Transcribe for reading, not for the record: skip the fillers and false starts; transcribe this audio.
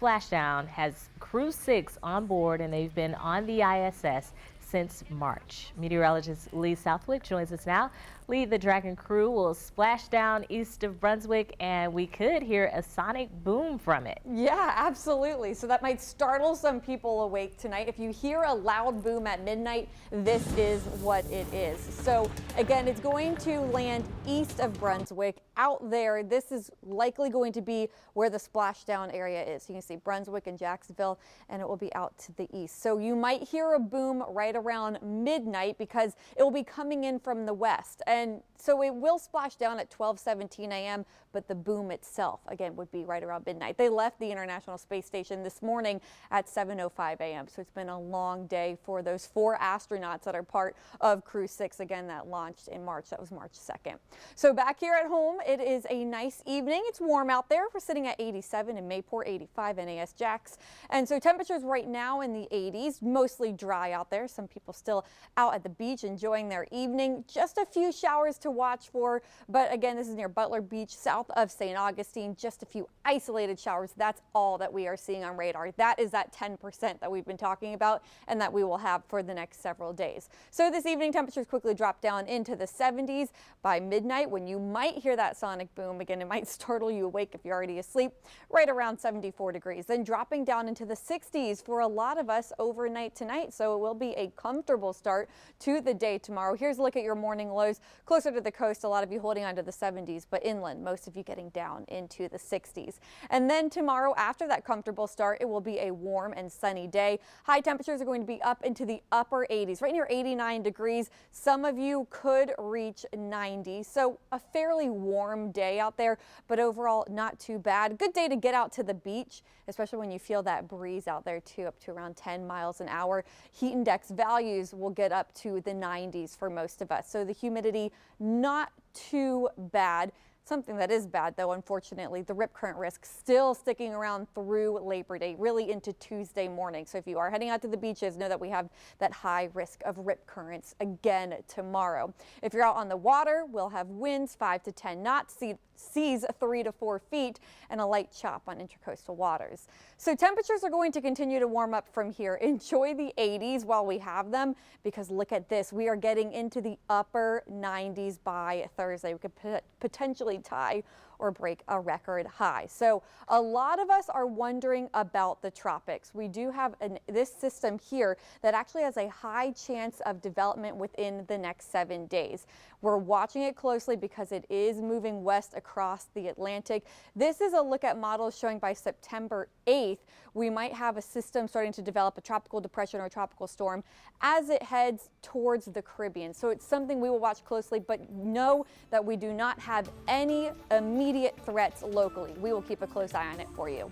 Splashdown has Crew 6 on board, and they've been on the ISS since March. Meteorologist Lee Southwick joins us now. Lee, the Dragon crew will splash down east of Brunswick, and we could hear a sonic boom from it. Yeah, absolutely. So that might startle some people awake tonight. If you hear a loud boom at midnight, this is what it is. So again, it's going to land east of Brunswick. Out there, this is likely going to be where the splashdown area is. You can see Brunswick and Jacksonville, and it will be out to the east. So you might hear a boom right around midnight because it will be coming in from the west. And so it will splash down at 12:17 a.m., but the boom itself, again, would be right around midnight. They left the International Space Station this morning at 7:05 a.m., so it's been a long day for those 4 astronauts that are part of Crew 6, again, that launched in March. That was March 2nd. So back here at home, it is a nice evening. It's warm out there. We're sitting at 87 in Mayport, 85 NAS Jax. And so temperatures right now in the 80s, mostly dry out there. Some people still out at the beach enjoying their evening. Just a few showers to watch for, but again, this is near Butler Beach, south of St. Augustine. Just a few isolated showers. That's all that we are seeing on radar. That is that 10% that we've been talking about and that we will have for the next several days. So this evening, temperatures quickly drop down into the 70s. By midnight, when you might hear that sonic boom, again, it might startle you awake if you're already asleep, right around 74 degrees. Then dropping down into the 60s for a lot of us overnight tonight. So it will be a comfortable start to the day tomorrow. Here's a look at your morning lows. Closer to the coast, a lot of you holding on to the 70s, but inland, most of you getting down into the 60s. And then tomorrow, after that comfortable start, it will be a warm and sunny day. High temperatures are going to be up into the upper 80s, right near 89 degrees. Some of you could reach 90. So a fairly warm day out there, but overall not too bad. Good day to get out to the beach, especially when you feel that breeze out there too, up to around 10 miles an hour. Heat index values will get up to the 90s for most of us. So the humidity, not too bad. Something that is bad, though, unfortunately, the rip current risk still sticking around through Labor Day, really into Tuesday morning. So if you are heading out to the beaches, know that we have that high risk of rip currents again tomorrow. If you're out on the water, we'll have winds 5 to 10 knots, seas 3 to 4 feet, and a light chop on intracoastal waters. So temperatures are going to continue to warm up from here. Enjoy the 80s while we have them, because look at this. We are getting into the upper 90s by Thursday. We could potentially tie or break a record high. So a lot of us are wondering about the tropics. We do have this system here that actually has a high chance of development within the next 7 days. We're watching it closely because it is moving west across the Atlantic. This is a look at models showing by September 8th, we might have a system starting to develop, a tropical depression or a tropical storm, as it heads towards the Caribbean. So it's something we will watch closely, but know that we do not have any immediate threats locally. We will keep a close eye on it for you.